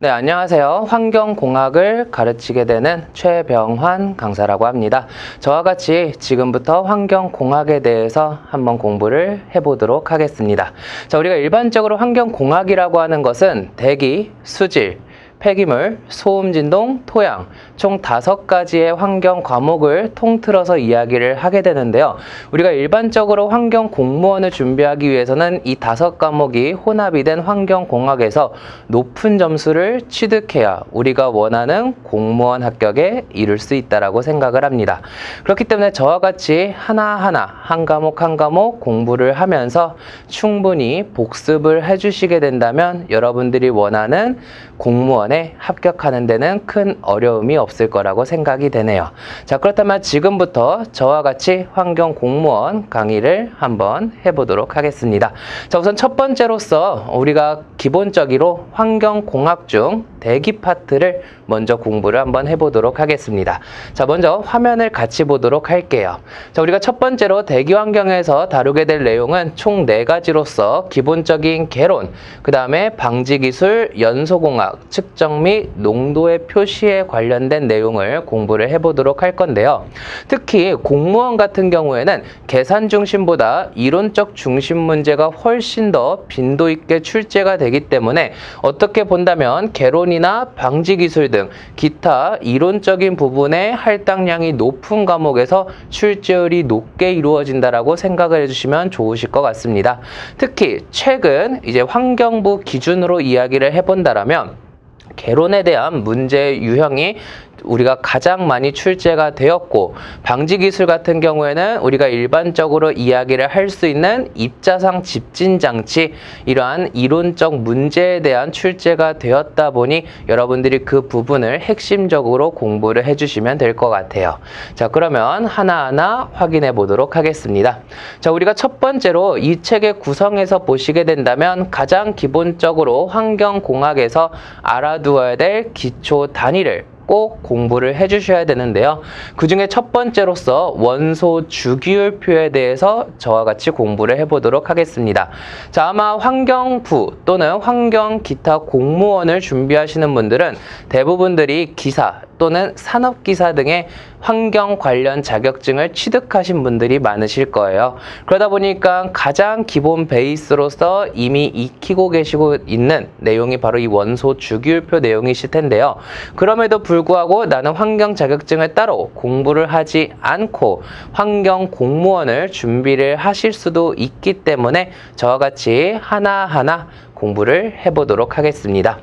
네, 안녕하세요. 환경공학을 가르치게 되는 최병환 강사라고 합니다. 저와 같이 지금부터 환경공학에 대해서 한번 공부를 해보도록 하겠습니다. 자, 우리가 일반적으로 환경공학이라고 하는 것은 대기, 수질, 폐기물, 소음, 진동, 토양 총 5가지의 환경 과목을 통틀어서 이야기를 하게 되는데요. 우리가 일반적으로 환경 공무원을 준비하기 위해서는 이 5과목이 혼합이 된 환경공학에서 높은 점수를 취득해야 우리가 원하는 공무원 합격에 이룰 수 있다고 생각을 합니다. 그렇기 때문에 저와 같이 하나하나 한 과목 한 과목 공부를 하면서 충분히 복습을 해주시게 된다면 여러분들이 원하는 공무원에 합격하는 데는 큰 어려움이 없을 거라고 생각이 되네요. 자, 그렇다면 지금부터 저와 같이 환경 공무원 강의를 한번 해보도록 하겠습니다. 자, 우선 첫 번째로서 우리가 기본적으로 환경공학 중 대기 파트를 먼저 공부를 한번 해보도록 하겠습니다. 자, 먼저 화면을 같이 보도록 할게요. 자, 우리가 첫 번째로 대기 환경에서 다루게 될 내용은 총 4가지로서 기본적인 개론, 그 다음에 방지기술, 연소공학, 측정 및 농도의 표시에 관련된 내용을 공부를 해보도록 할 건데요. 특히 공무원 같은 경우에는 계산 중심보다 이론적 중심 문제가 훨씬 더 빈도 있게 출제가 되기 때문에 어떻게 본다면 개론이나 방지기술 등 기타 이론적인 부분의 할당량이 높은 과목에서 출제율이 높게 이루어진다라고 생각을 해주시면 좋으실 것 같습니다. 특히 최근 이제 환경부 기준으로 이야기를 해본다라면 개론에 대한 문제 유형이 우리가 가장 많이 출제가 되었고, 방지기술 같은 경우에는 우리가 일반적으로 이야기를 할 수 있는 입자상 집진장치, 이러한 이론적 문제에 대한 출제가 되었다 보니 여러분들이 그 부분을 핵심적으로 공부를 해주시면 될 것 같아요. 자, 그러면 하나하나 확인해 보도록 하겠습니다. 자, 우리가 첫 번째로 이 책의 구성에서 보시게 된다면 가장 기본적으로 환경공학에서 알아두어야 될 기초 단위를 꼭 공부를 해주셔야 되는데요. 그 중에 첫 번째로서 원소 주기율표에 대해서 저와 같이 공부를 해보도록 하겠습니다. 자, 아마 환경부 또는 환경 기타 공무원을 준비하시는 분들은 대부분들이 기사 또는 산업기사 등의 환경 관련 자격증을 취득하신 분들이 많으실 거예요. 그러다 보니까 가장 기본 베이스로서 이미 익히고 계시고 있는 내용이 바로 이 원소 주기율표 내용이실 텐데요. 그럼에도 불구하고 나는 환경 자격증을 따로 공부를 하지 않고 환경 공무원을 준비를 하실 수도 있기 때문에 저와 같이 하나하나 공부를 해보도록 하겠습니다.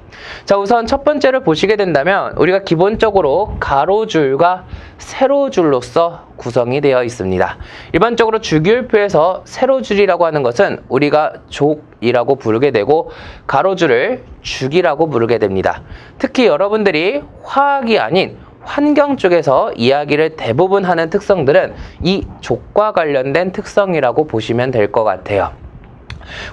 자, 우선 첫 번째를 보시게 된다면 우리가 기본적으로 가로줄과 세로줄로서 구성이 되어 있습니다. 일반적으로 주기율표에서 세로줄이라고 하는 것은 우리가 족이라고 부르게 되고 가로줄을 주기라고 부르게 됩니다. 특히 여러분들이 화학이 아닌 환경 쪽에서 이야기를 대부분 하는 특성들은 이 족과 관련된 특성이라고 보시면 될 것 같아요.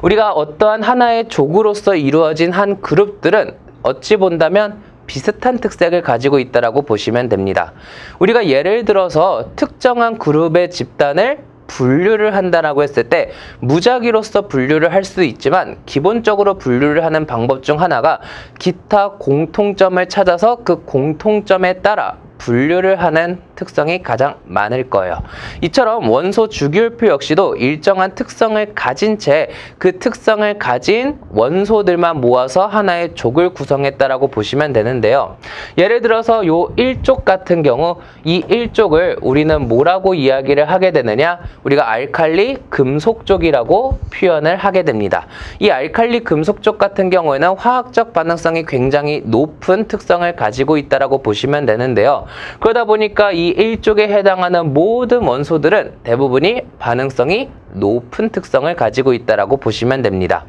우리가 어떠한 하나의 족으로서 이루어진 한 그룹들은 어찌 본다면 비슷한 특색을 가지고 있다고 보시면 됩니다. 우리가 예를 들어서 특정한 그룹의 집단을 분류를 한다라고 했을 때 무작위로서 분류를 할 수 있지만 기본적으로 분류를 하는 방법 중 하나가 기타 공통점을 찾아서 그 공통점에 따라 분류를 하는 특성이 가장 많을 거예요. 이처럼 원소 주기율표 역시도 일정한 특성을 가진 채 그 특성을 가진 원소들만 모아서 하나의 족을 구성했다라고 보시면 되는데요. 예를 들어서 요 1족 같은 경우 이 1족을 우리는 뭐라고 이야기를 하게 되느냐? 우리가 알칼리 금속족이라고 표현을 하게 됩니다. 이 알칼리 금속족 같은 경우에는 화학적 반응성이 굉장히 높은 특성을 가지고 있다라고 보시면 되는데요. 그러다 보니까 이 1족에 해당하는 모든 원소들은 대부분이 반응성이 높은 특성을 가지고 있다라고 보시면 됩니다.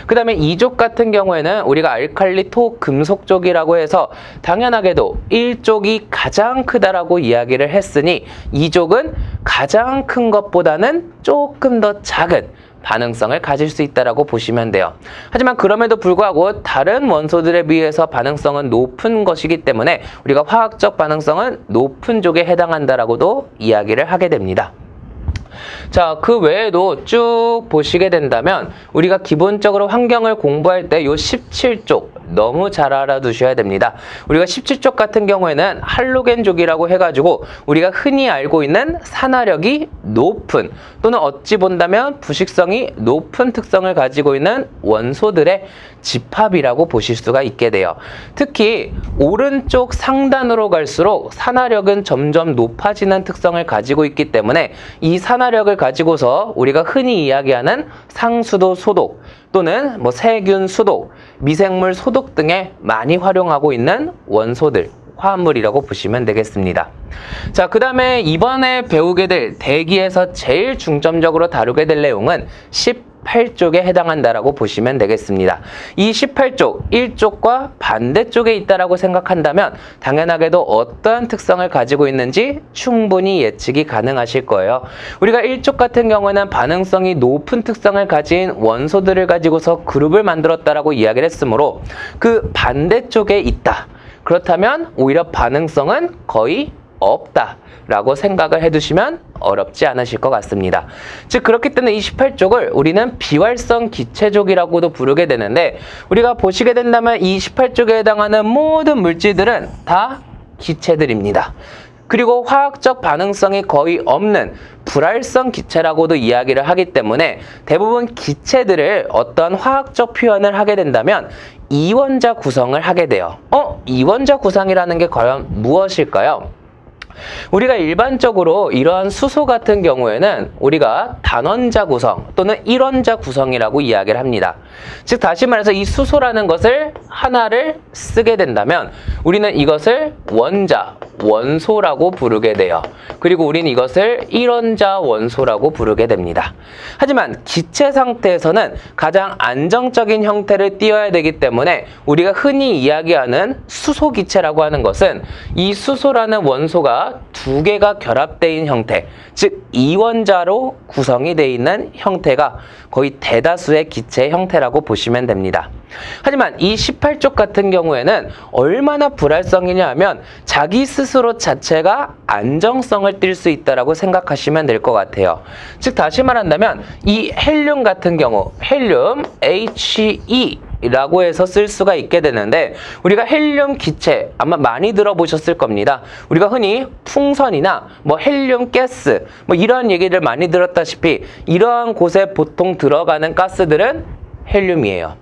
그 다음에 2족 같은 경우에는 우리가 알칼리 토 금속족이라고 해서 당연하게도 1족이 가장 크다라고 이야기를 했으니 2족은 가장 큰 것보다는 조금 더 작은 반응성을 가질 수 있다고 보시면 돼요. 하지만 그럼에도 불구하고 다른 원소들에 비해서 반응성은 높은 것이기 때문에 우리가 화학적 반응성은 높은 족에 해당한다라고도 이야기를 하게 됩니다. 자, 그 외에도 쭉 보시게 된다면 우리가 기본적으로 환경을 공부할 때 요 17쪽 너무 잘 알아두셔야 됩니다. 우리가 17쪽 같은 경우에는 할로겐족이라고 해가지고 우리가 흔히 알고 있는 산화력이 높은 또는 어찌 본다면 부식성이 높은 특성을 가지고 있는 원소들의 집합이라고 보실 수가 있게 돼요. 특히 오른쪽 상단으로 갈수록 산화력은 점점 높아지는 특성을 가지고 있기 때문에 이 산화력을 가지고서 우리가 흔히 이야기하는 상수도 소독 또는 뭐 세균 소독, 미생물 소독 등에 많이 활용하고 있는 원소들, 화합물이라고 보시면 되겠습니다. 자, 그 다음에 이번에 배우게 될 대기에서 제일 중점적으로 다루게 될 내용은 18쪽에 해당한다라고 보시면 되겠습니다. 이 18쪽, 1쪽과 반대쪽에 있다라고 생각한다면 당연하게도 어떠한 특성을 가지고 있는지 충분히 예측이 가능하실 거예요. 우리가 1쪽 같은 경우에는 반응성이 높은 특성을 가진 원소들을 가지고서 그룹을 만들었다라고 이야기를 했으므로 그 반대쪽에 있다. 그렇다면 오히려 반응성은 거의 없다라고 생각을 해두시면 어렵지 않으실 것 같습니다. 즉 그렇기 때문에 이 18쪽을 우리는 비활성 기체족이라고도 부르게 되는데 우리가 보시게 된다면 이 18쪽에 해당하는 모든 물질들은 다 기체들입니다. 그리고 화학적 반응성이 거의 없는 불활성 기체라고도 이야기를 하기 때문에 대부분 기체들을 어떤 화학적 표현을 하게 된다면 이원자 구성을 하게 돼요. 이원자 구성이라는 게 과연 무엇일까요? 우리가 일반적으로 이러한 수소 같은 경우에는 우리가 단원자 구성 또는 일원자 구성이라고 이야기를 합니다. 즉 다시 말해서 이 수소라는 것을 하나를 쓰게 된다면 우리는 이것을 원자, 원소라고 부르게 돼요. 그리고 우리는 이것을 일원자 원소라고 부르게 됩니다. 하지만 기체 상태에서는 가장 안정적인 형태를 띄어야 되기 때문에 우리가 흔히 이야기하는 수소 기체라고 하는 것은 이 수소라는 원소가 두 개가 결합되어 있는 형태, 즉 이원자로 구성이 되어 있는 형태가 거의 대다수의 기체의 형태라고 보시면 됩니다. 하지만 이 18쪽 같은 경우에는 얼마나 불활성이냐 하면 자기 스스로 자체가 안정성을 띌 수 있다고 생각하시면 될 것 같아요. 즉 다시 말한다면 이 헬륨 같은 경우 헬륨 He 라고 해서 쓸 수가 있게 되는데 우리가 헬륨 기체 아마 많이 들어보셨을 겁니다. 우리가 흔히 풍선이나 뭐 헬륨 가스 뭐 이러한 얘기를 많이 들었다시피 이러한 곳에 보통 들어가는 가스들은 헬륨이에요.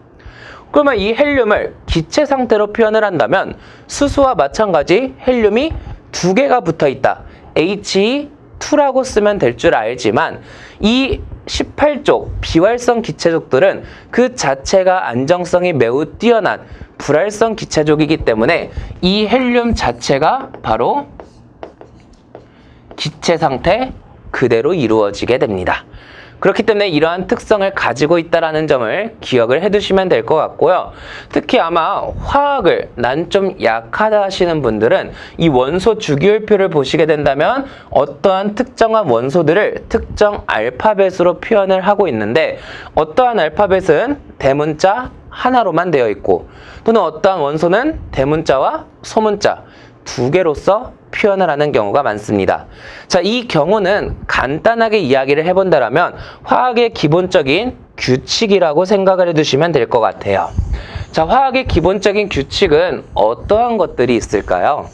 그러면 이 헬륨을 기체 상태로 표현을 한다면 수소와 마찬가지 헬륨이 두 개가 붙어 있다. He2라고 쓰면 될 줄 알지만 이 18쪽 비활성 기체족들은 그 자체가 안정성이 매우 뛰어난 불활성 기체족이기 때문에 이 헬륨 자체가 바로 기체 상태 그대로 이루어지게 됩니다. 그렇기 때문에 이러한 특성을 가지고 있다는 점을 기억을 해두시면 될 것 같고요. 특히 아마 화학을 난 좀 약하다 하시는 분들은 이 원소 주기율표를 보시게 된다면 어떠한 특정한 원소들을 특정 알파벳으로 표현을 하고 있는데 어떠한 알파벳은 대문자 하나로만 되어 있고 또는 어떠한 원소는 대문자와 소문자 두 개로서 표현을 하는 경우가 많습니다. 자, 이 경우는 간단하게 이야기를 해본다면 화학의 기본적인 규칙이라고 생각을 해두시면 될 것 같아요. 자, 화학의 기본적인 규칙은 어떠한 것들이 있을까요?